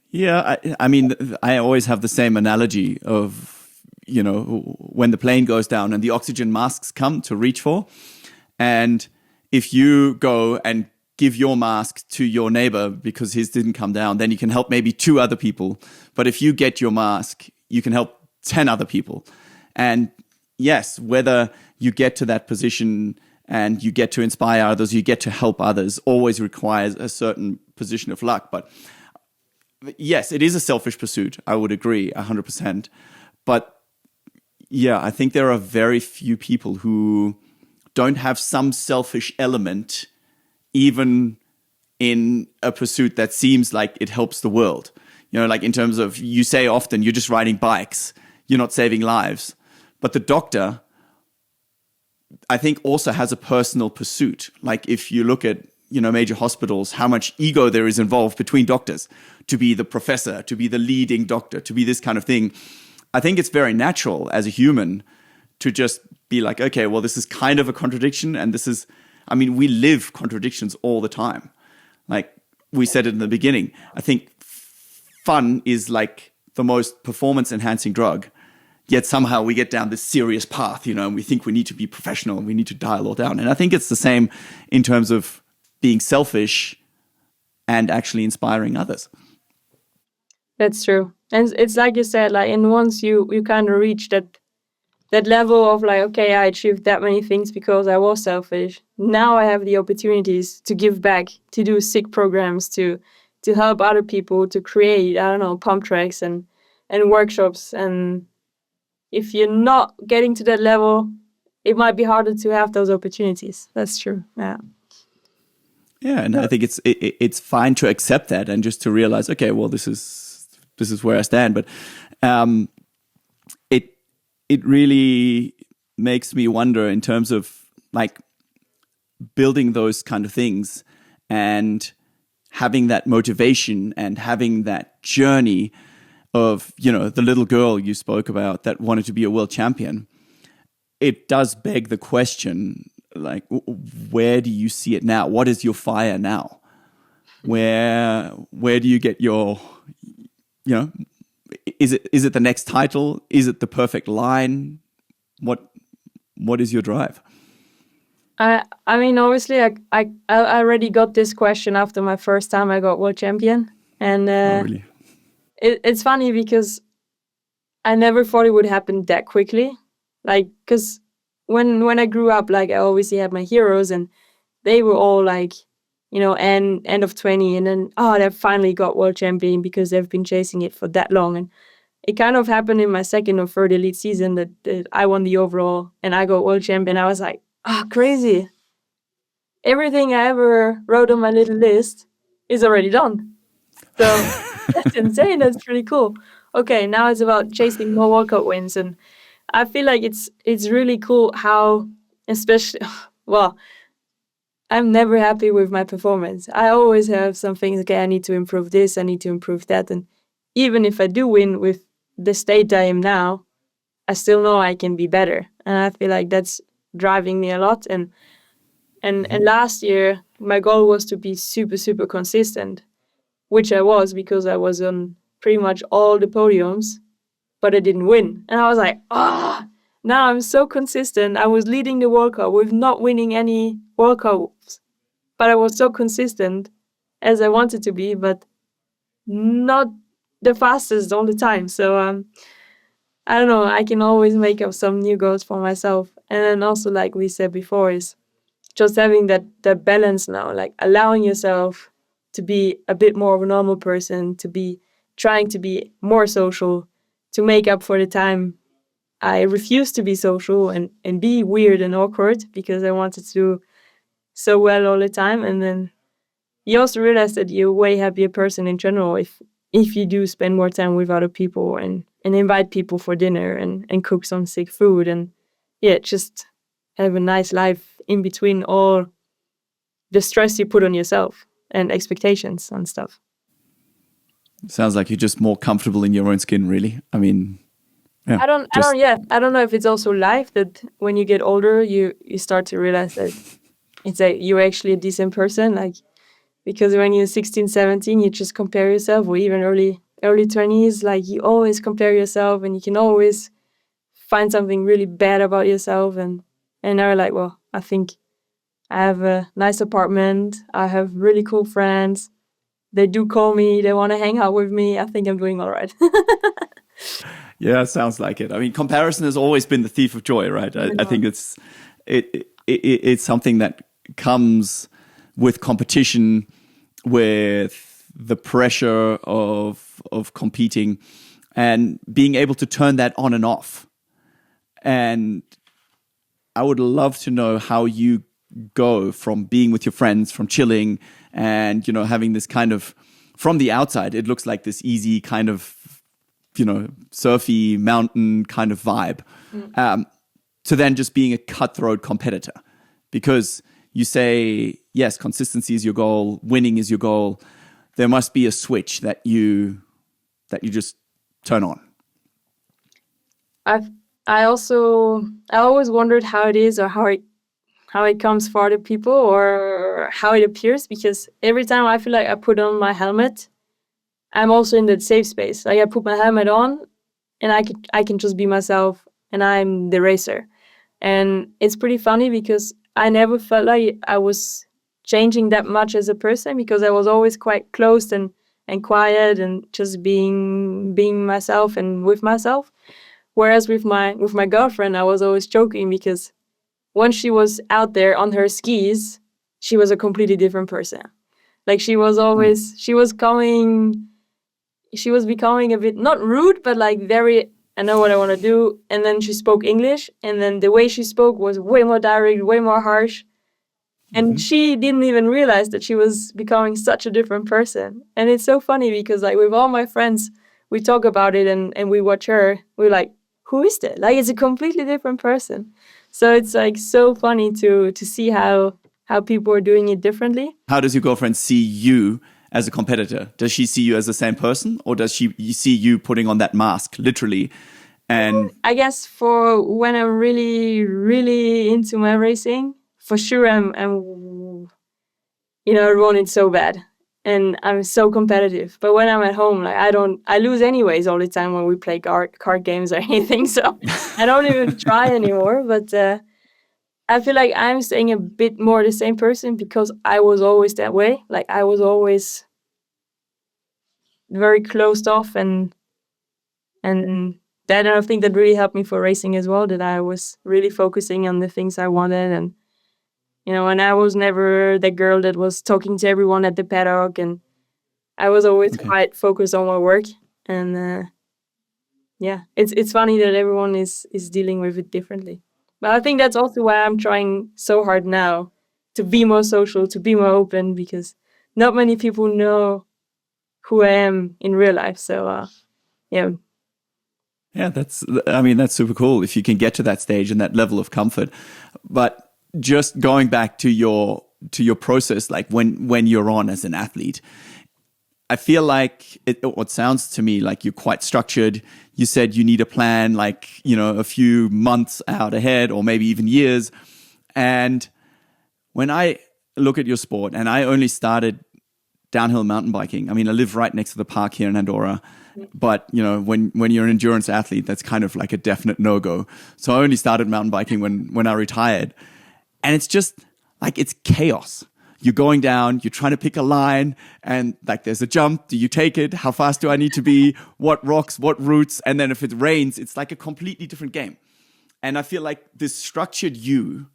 yeah, I mean, I always have the same analogy of, when the plane goes down and the oxygen masks come to reach for, and if you go and give your mask to your neighbor because his didn't come down, then you can help maybe 2 other people. But if you get your mask, you can help 10 other people. And yes, whether you get to that position and you get to inspire others, you get to help others, always requires a certain position of luck. But yes, it is a selfish pursuit. I would agree 100%. But yeah, I think there are very few people who don't have some selfish element, even in a pursuit that seems like it helps the world. Like in terms of, you say often, you're just riding bikes, you're not saving lives. But the doctor, I think, also has a personal pursuit. Like if you look at, major hospitals, how much ego there is involved between doctors to be the professor, to be the leading doctor, to be this kind of thing. I think it's very natural as a human to just be like, okay, well, this is kind of a contradiction. And we live contradictions all the time. Like we said it in the beginning, I think fun is like the most performance enhancing drug. Yet somehow we get down this serious path, and we think we need to be professional and we need to dial all down. And I think it's the same in terms of being selfish and actually inspiring others. that's true. And it's like you said, like, and once you kind of reach that level of like, okay, I achieved that many things because I was selfish. Now I have the opportunities to give back, to do sick programs, to help other people, to create, I don't know, pump tracks and workshops. And if you're not getting to that level, it might be harder to have those opportunities. That's true. Yeah. Yeah, and I think it's fine to accept that and just to realize, okay, well, this is where I stand. But it really makes me wonder in terms of like building those kind of things and having that motivation and having that journey of, the little girl you spoke about that wanted to be a world champion. It does beg the question, like, where do you see it now? What is your fire now? Where do you get your, is it the next title? Is it the perfect line? What is your drive? I mean, obviously, I already got this question after my first time I got world champion, and Really? It's funny because I never thought it would happen that quickly. Like, because when I grew up, like I obviously had my heroes, and they were all like, end of 20, and then they finally got world champion because they've been chasing it for that long, and it kind of happened in my second or third elite season that I won the overall and I got world champion. I was like, crazy. Everything I ever wrote on my little list is already done. So that's insane. That's pretty cool. Okay, now it's about chasing more workout wins. And I feel like it's really cool how, especially, well, I'm never happy with my performance. I always have some things, okay, I need to improve this, I need to improve that. And even if I do win with the state I am now, I still know I can be better. And I feel like that's driving me a lot. And last year, my goal was to be super, super consistent, which I was because I was on pretty much all the podiums, but I didn't win. And I was like, now I'm so consistent. I was leading the World Cup with not winning any World Cups, but I was so consistent as I wanted to be, but not the fastest all the time. So I don't know, I can always make up some new goals for myself. And then also, like we said before, is just having that balance now, like allowing yourself to be a bit more of a normal person, to be trying to be more social, to make up for the time I refused to be social and be weird and awkward because I wanted to do so well all the time. And then you also realize that you're a way happier person in general if you do spend more time with other people and invite people for dinner and cook some sick food and just have a nice life in between all the stress you put on yourself and expectations and stuff. Sounds like you're just more comfortable in your own skin, really. I mean, yeah. I don't know if it's also life that when you get older, you start to realize that it's like you're actually a decent person. Like, because when you're 16, 17, you just compare yourself, or even early 20s, like you always compare yourself and you can always find something really bad about yourself. And now like, well, I think I have a nice apartment. I have really cool friends. They do call me. They want to hang out with me. I think I'm doing all right. Yeah, sounds like it. I mean, comparison has always been the thief of joy, right? I think it's something that comes with competition, with the pressure of competing, and being able to turn that on and off. And I would love to know how you go from being with your friends, from chilling, and having this kind of, from the outside, it looks like this easy kind of, surfy mountain kind of vibe, to then just being a cutthroat competitor. Because you say, yes, consistency is your goal, winning is your goal. There must be a switch that you just turn on. I always wondered how it is, or how it comes for other people, or how it appears, because every time I feel like I put on my helmet, I'm also in that safe space. Like I put my helmet on and I can just be myself, and I'm the racer. And it's pretty funny because I never felt like I was changing that much as a person, because I was always quite closed and quiet and just being myself and with myself. Whereas with my girlfriend, I was always joking, because once she was out there on her skis, she was a completely different person. Like she was becoming a bit, not rude, but like very, I know what I want to do. And then she spoke English, and then the way she spoke was way more direct, way more harsh. And she didn't even realize that she was becoming such a different person. And it's so funny because like with all my friends, we talk about it and we watch her. We're like, who is that? Like, it's a completely different person. So it's like so funny to see how people are doing it differently. How does your girlfriend see you as a competitor? Does she see you as the same person, or does she see you putting on that mask, literally? And I guess for when I'm really, really into my racing, for sure I'm I want it so bad. And I'm so competitive. But when I'm at home, like I lose anyways all the time when we play card games or anything. So I don't even try anymore. But I feel like I'm staying a bit more the same person because I was always that way. Like I was always very closed off and that I think that really helped me for racing as well, that I was really focusing on the things I wanted. And and I was never the girl that was talking to everyone at the paddock, and I was always quite focused on my work. And it's funny that everyone is dealing with it differently. But I think that's also why I'm trying so hard now to be more social, to be more open, because not many people know who I am in real life. So yeah. Yeah, that's super cool if you can get to that stage and that level of comfort. But just going back to your process, like when you're on as an athlete, I feel like it sounds to me like you're quite structured. You said you need a plan, like, a few months out ahead or maybe even years. And when I look at your sport, and I only started downhill mountain biking. I mean, I live right next to the park here in Andorra. But, when you're an endurance athlete, that's kind of like a definite no-go. So I only started mountain biking when I retired. And it's just like, it's chaos. You're going down, you're trying to pick a line, and like there's a jump. Do you take it? How fast do I need to be? What rocks, what routes? And then if it rains, it's like a completely different game. And I feel like this structured you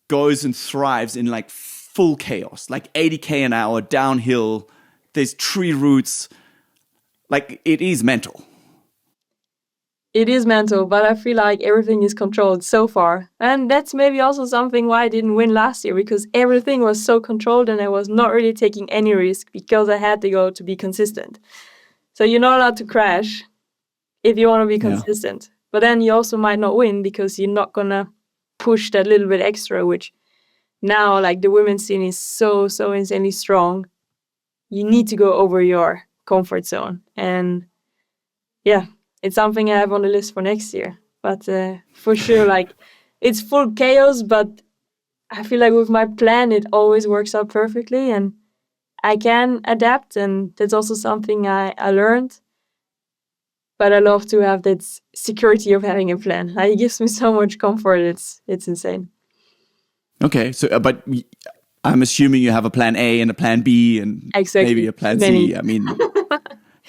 goes and thrives in like full chaos, like 80k an hour downhill. There's tree roots. Like, it is mental. It is mental, but I feel like everything is controlled so far. And that's maybe also something why I didn't win last year, because everything was so controlled and I was not really taking any risk because I had to go to be consistent. So you're not allowed to crash if you want to be consistent. But then you also might not win because you're not going to push that little bit extra, which now, like, the women's scene is so insanely strong. You need to go over your comfort zone. And yeah, it's something I have on the list for next year. But for sure, like, it's full chaos, but I feel like with my plan, it always works out perfectly and I can adapt. And that's also something I learned. But I love to have that security of having a plan. Like, it gives me so much comfort. It's insane. Okay, so but I'm assuming you have a plan A and a plan B and maybe a plan C. I mean,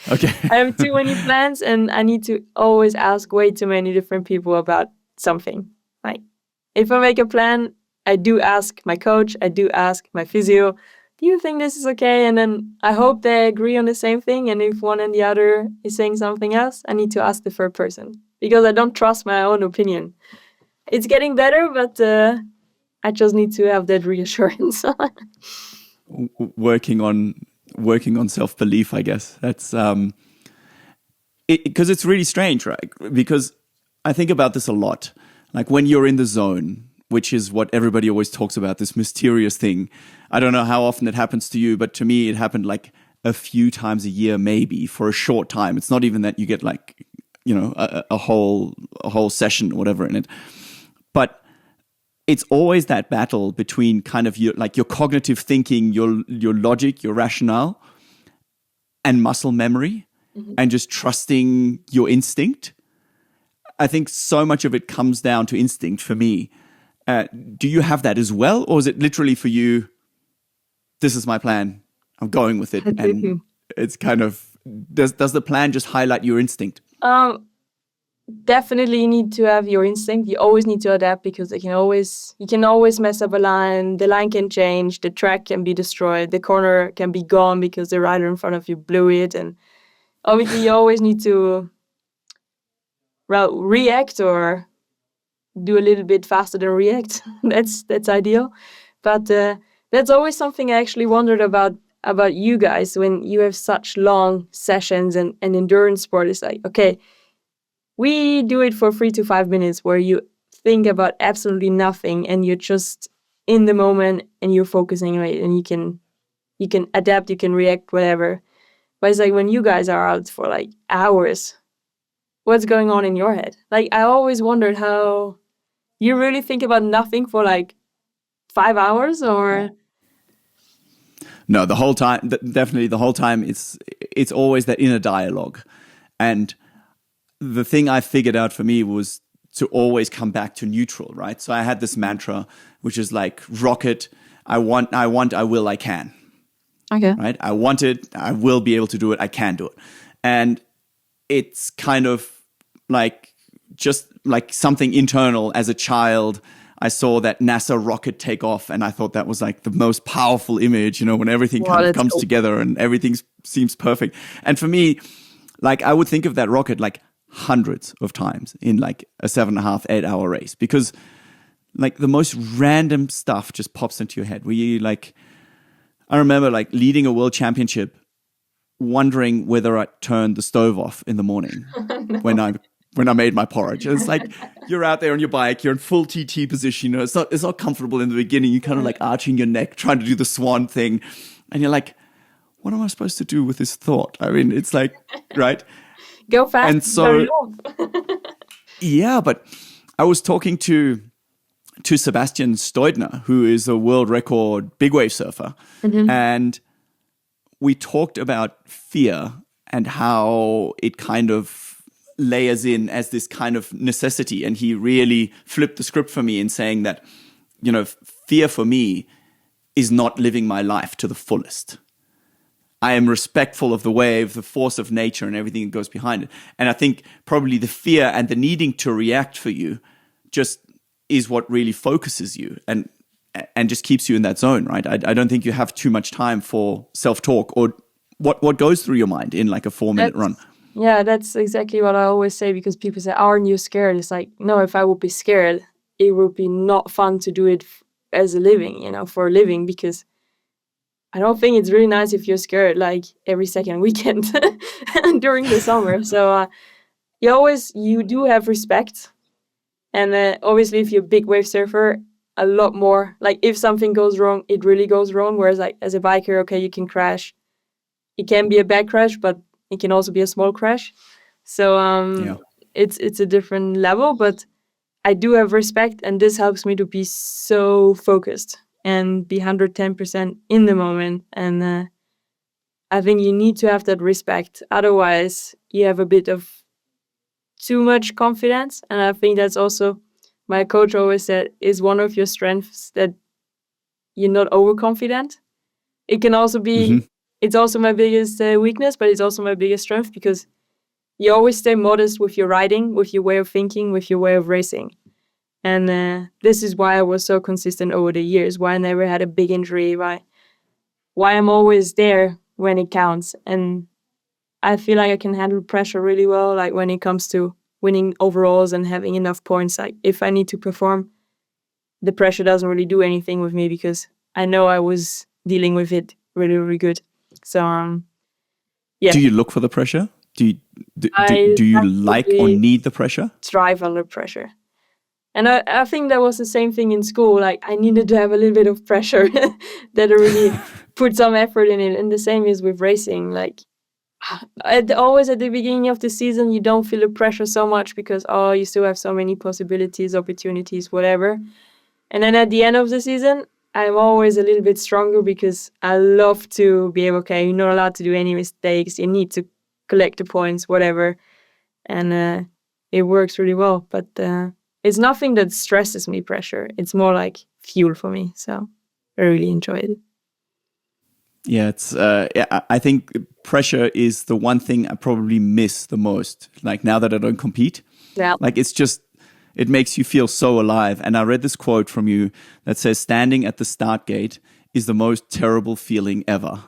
okay. I have too many plans and I need to always ask way too many different people about something. Like, if I make a plan, I do ask my coach, I do ask my physio, do you think this is okay? And then I hope they agree on the same thing. And if one and the other is saying something else, I need to ask the third person because I don't trust my own opinion. It's getting better, but I just need to have that reassurance. Working on self-belief, I guess. That's because it's really strange, right? Because I think about this a lot. Like when you're in the zone, which is what everybody always talks about, this mysterious thing. I don't know how often it happens to you, but to me, it happened like a few times a year, maybe for a short time. It's not even that you get like, a whole session or whatever in it. But it's always that battle between kind of your cognitive thinking, your logic, your rationale, and muscle memory, and just trusting your instinct. I think so much of it comes down to instinct for me. Do you have that as well? Or is it literally for you, this is my plan, I'm going with it? And it's kind of, does the plan just highlight your instinct? Definitely you need to have your instinct. You always need to adapt because you can always mess up a line. The line can change, the track can be destroyed, the corner can be gone because the rider in front of you blew it. And obviously you always need to react or do a little bit faster than react. That's ideal. But that's always something I actually wondered about you guys when you have such long sessions and endurance sport. It's like, okay, we do it for 3 to 5 minutes where you think about absolutely nothing and you're just in the moment and you're focusing on it and you can adapt, you can react, whatever. But it's like when you guys are out for like hours, what's going on in your head? Like I always wondered how you really think about nothing for like 5 hours or... No, the whole time, definitely the whole time, it's always that inner dialogue. And the thing I figured out for me was to always come back to neutral, right? So I had this mantra, which is like, rocket, I want, I will, I can. Okay. Right? I want it, I will be able to do it, I can do it. And it's kind of like, just like something internal. As a child, I saw that NASA rocket take off, and I thought that was like the most powerful image, you know, when everything kind of comes together and everything seems perfect. And for me, like I would think of that rocket like hundreds of times in like a 7.5, 8 hour race, because like the most random stuff just pops into your head. Where you like, I remember like leading a world championship, wondering whether I turned the stove off in the morning when I made my porridge. And it's like, you're out there on your bike, you're in full TT position, you know, it's not comfortable in the beginning. You're kind of like arching your neck, trying to do the swan thing. And you're like, what am I supposed to do with this thought? I mean, it's like, right? Go fast. And so, yeah, but I was talking to Sebastian Steudner, who is a world record big wave surfer. Mm-hmm. And we talked about fear and how it kind of layers in as this kind of necessity. And he really flipped the script for me in saying that, you know, fear for me is not living my life to the fullest. I am respectful of the wave, the force of nature and everything that goes behind it. And I think probably the fear and the needing to react for you just is what really focuses you and just keeps you in that zone, right? I don't think you have too much time for self-talk or what goes through your mind in like a 4-minute run. Yeah, that's exactly what I always say, because people say, aren't you scared? It's like, no, if I would be scared, it would be not fun to do it as a living, you know, for a living, because I don't think it's really nice if you're scared like every second weekend during the summer. So you do have respect. And obviously, if you're a big wave surfer, a lot more, like if something goes wrong, it really goes wrong. Whereas like as a biker, okay, you can crash. It can be a bad crash, but it can also be a small crash. So it's a different level, but I do have respect, and this helps me to be so focused and be 110% in the moment. And I think you need to have that respect. Otherwise, you have a bit of too much confidence. And I think that's also, my coach always said, is one of your strengths, that you're not overconfident. It can also be, It's also my biggest weakness, but it's also my biggest strength, because you always stay modest with your riding, with your way of thinking, with your way of racing. And this is why I was so consistent over the years, why I never had a big injury, why I'm always there when it counts. And I feel like I can handle pressure really well, like when it comes to winning overalls and having enough points. Like if I need to perform, the pressure doesn't really do anything with me, because I know I was dealing with it really, really good. So, yeah. Do you look for the pressure? Do you like or need the pressure? Thrive under pressure. And I think that was the same thing in school. Like I needed to have a little bit of pressure that I really put some effort in it. And the same is with racing. Like always at the beginning of the season, you don't feel the pressure so much because, you still have so many possibilities, opportunities, whatever. And then at the end of the season, I'm always a little bit stronger, because I love to be able, okay, you're not allowed to do any mistakes. You need to collect the points, whatever. And it works really well. But it's nothing that stresses me, pressure. It's more like fuel for me. So I really enjoy it. Yeah, I think pressure is the one thing I probably miss the most. Like now that I don't compete, like it makes you feel so alive. And I read this quote from you that says, standing at the start gate is the most terrible feeling ever.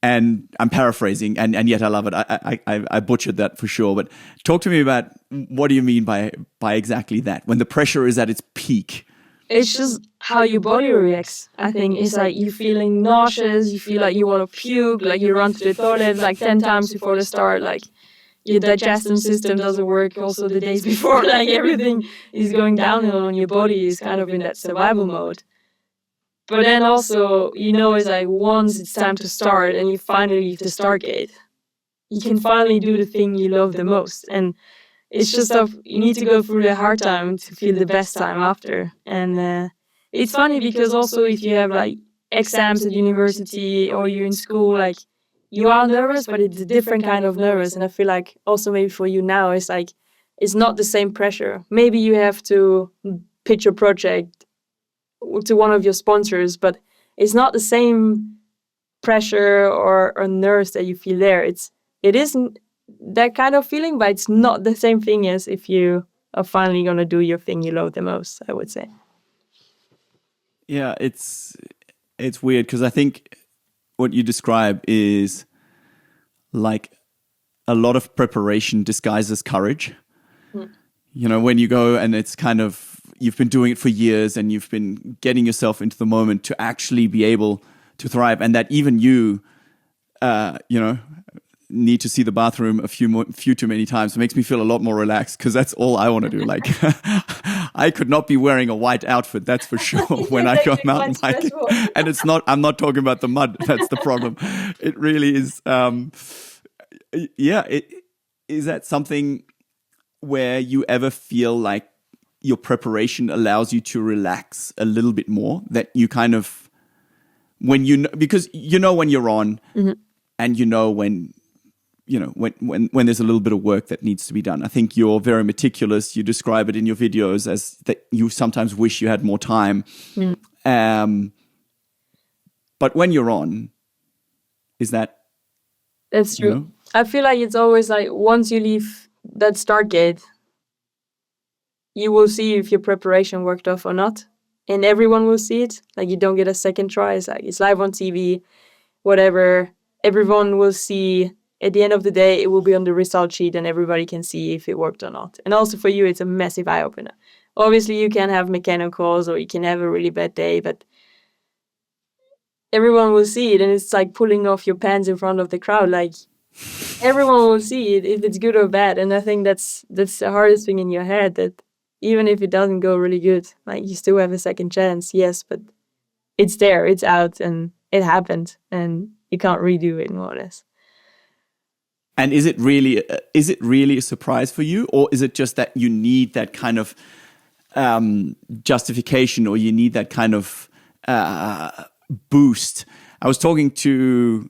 And I'm paraphrasing, and yet I love it. I butchered that for sure. But talk to me about, what do you mean by exactly that? When the pressure is at its peak. it's just how your body reacts. I think it's like you're feeling nauseous, you feel like you want to puke, like you run to the toilet like 10 times before the start, like your digestive system doesn't work also the days before, like everything is going downhill and your body is kind of in that survival mode. But then also, it's like once it's time to start and you finally leave the start gate, you can finally do the thing you love the most. And it's just stuff you need to go through the hard time to feel the best time after. And it's funny because also if you have like exams at university or you're in school, like you are nervous, but it's a different kind of nervous. And I feel like also maybe for you now, it's like it's not the same pressure. Maybe you have to pitch your project to one of your sponsors, but it's not the same pressure or nerves that you feel there. It isn't that kind of feeling, but it's not the same thing as if you are finally going to do your thing you love the most, I would say. Yeah, it's weird because I think what you describe is like a lot of preparation disguises courage. When you go and it's kind of, you've been doing it for years and you've been getting yourself into the moment to actually be able to thrive, and that even you, need to see the bathroom a few too many times. It makes me feel a lot more relaxed because that's all I want to do. Like, I could not be wearing a white outfit, that's for sure, when I go mountain biking. And I'm not talking about the mud. That's the problem. It really is. Is that something where you ever feel like your preparation allows you to relax a little bit more? That you kind of, because when you're on, and when there's a little bit of work that needs to be done. I think you're very meticulous. You describe it in your videos as that you sometimes wish you had more time. But when you're on, is that... That's true. I feel like it's always like once you leave that start gate, you will see if your preparation worked off or not. And everyone will see it. Like you don't get a second try. It's like it's live on TV, whatever. Everyone will see. At the end of the day, it will be on the result sheet and everybody can see if it worked or not. And also for you, it's a massive eye-opener. Obviously, you can have mechanicals or you can have a really bad day, but everyone will see it. And it's like pulling off your pants in front of the crowd. Like everyone will see it if it's good or bad. And I think that's the hardest thing in your head, that even if it doesn't go really good, like you still have a second chance, yes, but it's there, it's out, and it happened, and you can't redo it more or less. And is it really a surprise for you, or is it just that you need that kind of justification, or you need that kind of boost? I was talking to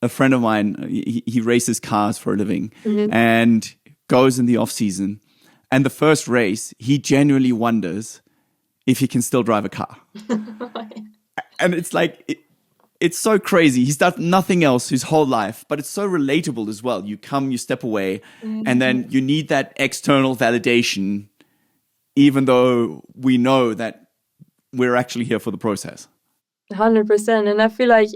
a friend of mine. He races cars for a living and goes in the off season. And the first race, he genuinely wonders if he can still drive a car. And it's like... It's so crazy. He's done nothing else his whole life, but it's so relatable as well. You step away, and then you need that external validation, even though we know that we're actually here for the process. 100%. And I feel like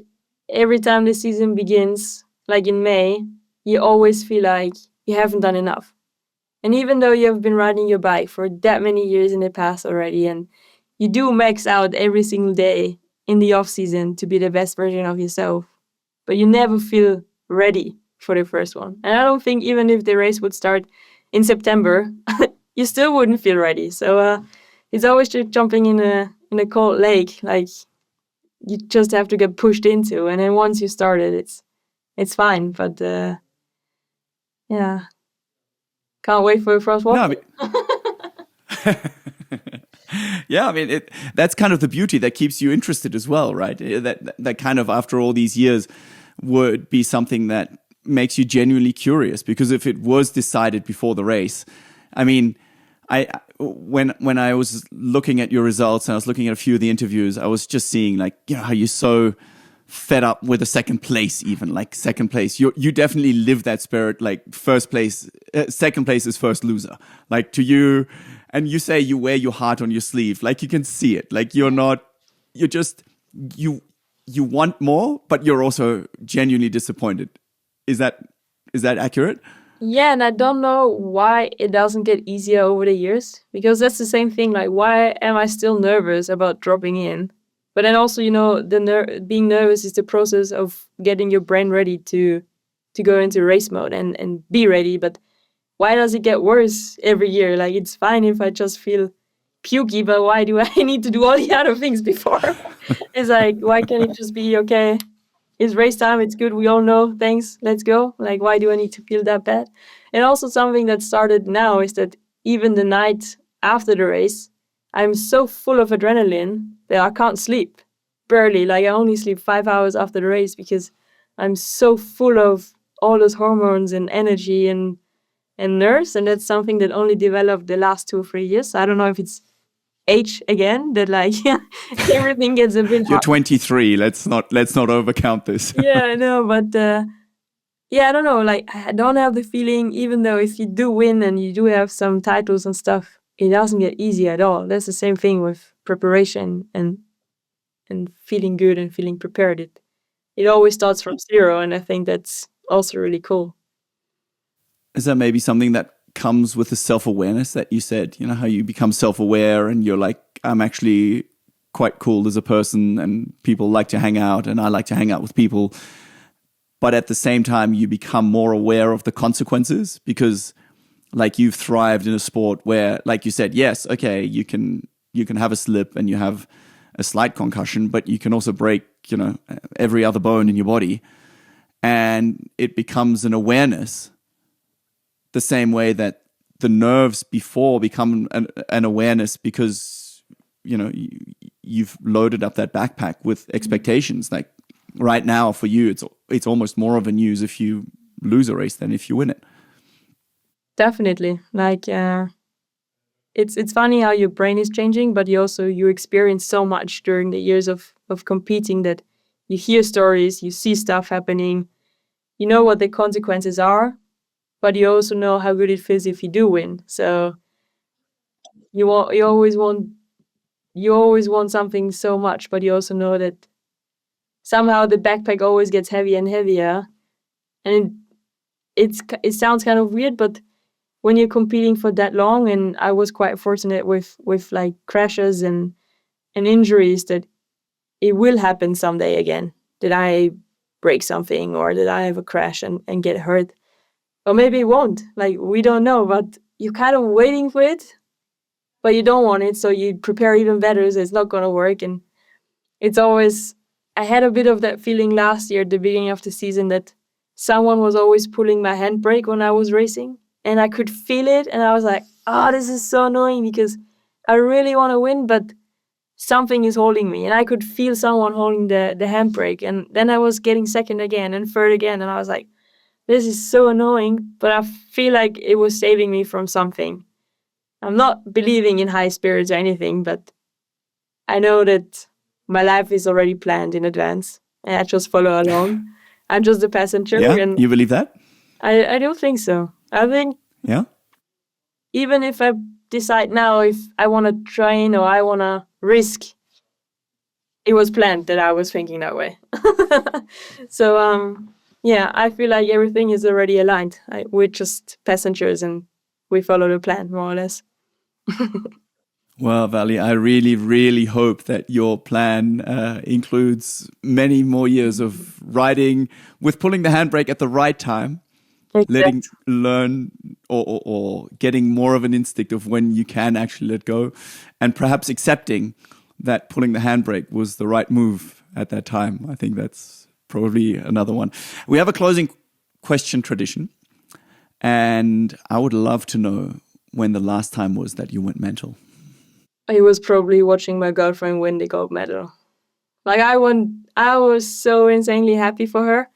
every time the season begins, like in May, you always feel like you haven't done enough. And even though you have been riding your bike for that many years in the past already, and you do max out every single day in the off season to be the best version of yourself, but you never feel ready for the first one. And I don't think even if the race would start in September, you still wouldn't feel ready. So it's always just jumping in a cold lake, like you just have to get pushed into. And then once you start it, it's fine. But yeah, can't wait for the first one. Yeah, I mean, that's kind of the beauty that keeps you interested as well, right? That kind of, after all these years, would be something that makes you genuinely curious. Because if it was decided before the race, I mean, when I was looking at your results and I was looking at a few of the interviews, I was just seeing how you're so fed up with a second place, even like second place. You definitely live that spirit, like first place, second place is first loser. Like to you. And you say you wear your heart on your sleeve, like you can see it. Like you want more, but you're also genuinely disappointed. Is that accurate? Yeah, and I don't know why it doesn't get easier over the years, because that's the same thing. Like, why am I still nervous about dropping in? But then also, being nervous is the process of getting your brain ready to go into race mode and be ready. But why does it get worse every year? Like, it's fine if I just feel pukey, but why do I need to do all the other things before? It's like, why can't it just be okay? It's race time. It's good. We all know. Thanks. Let's go. Like, why do I need to feel that bad? And also something that started now is that even the night after the race, I'm so full of adrenaline that I can't sleep. Barely. Like, I only sleep 5 hours after the race because I'm so full of all those hormones and energy and nerves. And that's something that only developed the last 2 or 3 years. I don't know if it's age again that like everything gets a bit You're hard. 23. Let's not overcount this. Yeah, I know, but yeah, I don't know. Like, I don't have the feeling, even though if you do win and you do have some titles and stuff, it doesn't get easy at all. That's the same thing with preparation and feeling good and feeling prepared. It always starts from zero, and I think that's also really cool. Is that maybe something that comes with the self-awareness that you said? You know, how you become self-aware and you're like, I'm actually quite cool as a person and people like to hang out and I like to hang out with people. But at the same time, you become more aware of the consequences because like you've thrived in a sport where, like you said, yes, okay, you can have a slip and you have a slight concussion, but you can also break, every other bone in your body. And it becomes an awareness the same way that the nerves before become an awareness because, you've loaded up that backpack with expectations. Like right now for you, it's almost more of a news if you lose a race than if you win it. Definitely. Like, it's funny how your brain is changing, but you experience so much during the years of competing that you hear stories, you see stuff happening, you know what the consequences are, but you also know how good it feels if you do win. So you always want something so much, but you also know that somehow the backpack always gets heavier and heavier, and it sounds kind of weird, but when you're competing for that long, and I was quite fortunate with like crashes and injuries, that it will happen someday again, that I break something or that I have a crash and get hurt. Or maybe it won't. Like, we don't know, but you're kind of waiting for it, but you don't want it, so you prepare even better, so it's not going to work. And it's always, I had a bit of that feeling last year at the beginning of the season that someone was always pulling my handbrake when I was racing, and I could feel it, and I was like, oh, this is so annoying because I really want to win, but something is holding me, and I could feel someone holding the handbrake, and then I was getting second again and third again, and I was like, this is so annoying, but I feel like it was saving me from something. I'm not believing in high spirits or anything, but I know that my life is already planned in advance, and I just follow along. I'm just the passenger. Yeah, And you believe that? I don't think so. I think Yeah. even if I decide now if I want to train or I want to risk, it was planned that I was thinking that way. So, yeah, I feel like everything is already aligned. We're just passengers and we follow the plan, more or less. Well, Vali, I really, really hope that your plan includes many more years of riding with pulling the handbrake at the right time, learn or getting more of an instinct of when you can actually let go, and perhaps accepting that pulling the handbrake was the right move at that time. I think that's probably another one. We have a closing question tradition, and I would love to know when the last time was that you went mental. I was probably watching my girlfriend win the gold medal. Like, I was so insanely happy for her.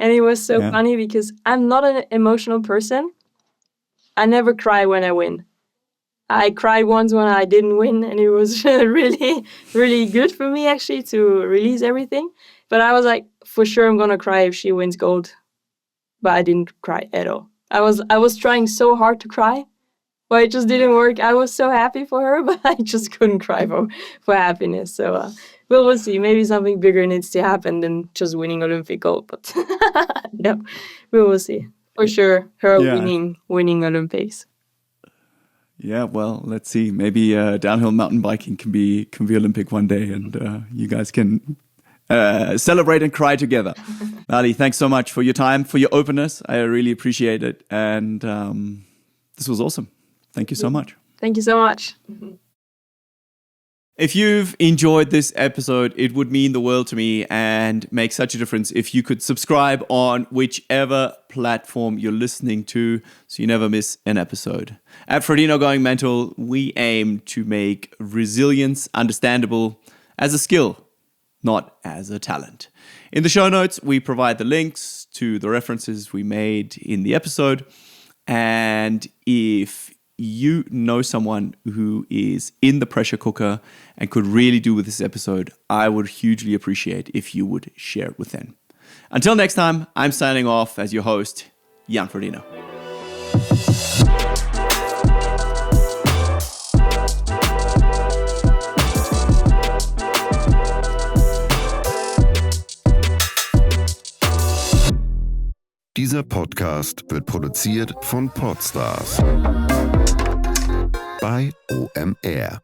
And it was so funny because I'm not an emotional person. I never cry when I win. I cried once when I didn't win, and it was really, really good for me, actually, to release everything. But I was like, for sure I'm going to cry if she wins gold. But I didn't cry at all. I was trying so hard to cry, but it just didn't work. I was so happy for her, but I just couldn't cry for happiness. So we'll see. Maybe something bigger needs to happen than just winning Olympic gold. But no, we will see. For sure, her winning Olympics. Yeah, well, let's see. Maybe downhill mountain biking can be Olympic one day, and you guys can celebrate and cry together. Vali, thanks so much for your time, for your openness. I really appreciate it, and this was awesome. Thank you so much. Thank you so much. If you've enjoyed this episode, it would mean the world to me and make such a difference if you could subscribe on whichever platform you're listening to so you never miss an episode. At Frodeno Going Mental, we aim to make resilience understandable as a skill, not as a talent. In the show notes, we provide the links to the references we made in the episode. And if you know someone who is in the pressure cooker and could really do with this episode, I would hugely appreciate if you would share it with them. Until next time, I'm signing off as your host, Jan Frodeno. Dieser Podcast wird produziert von Podstars bei OMR.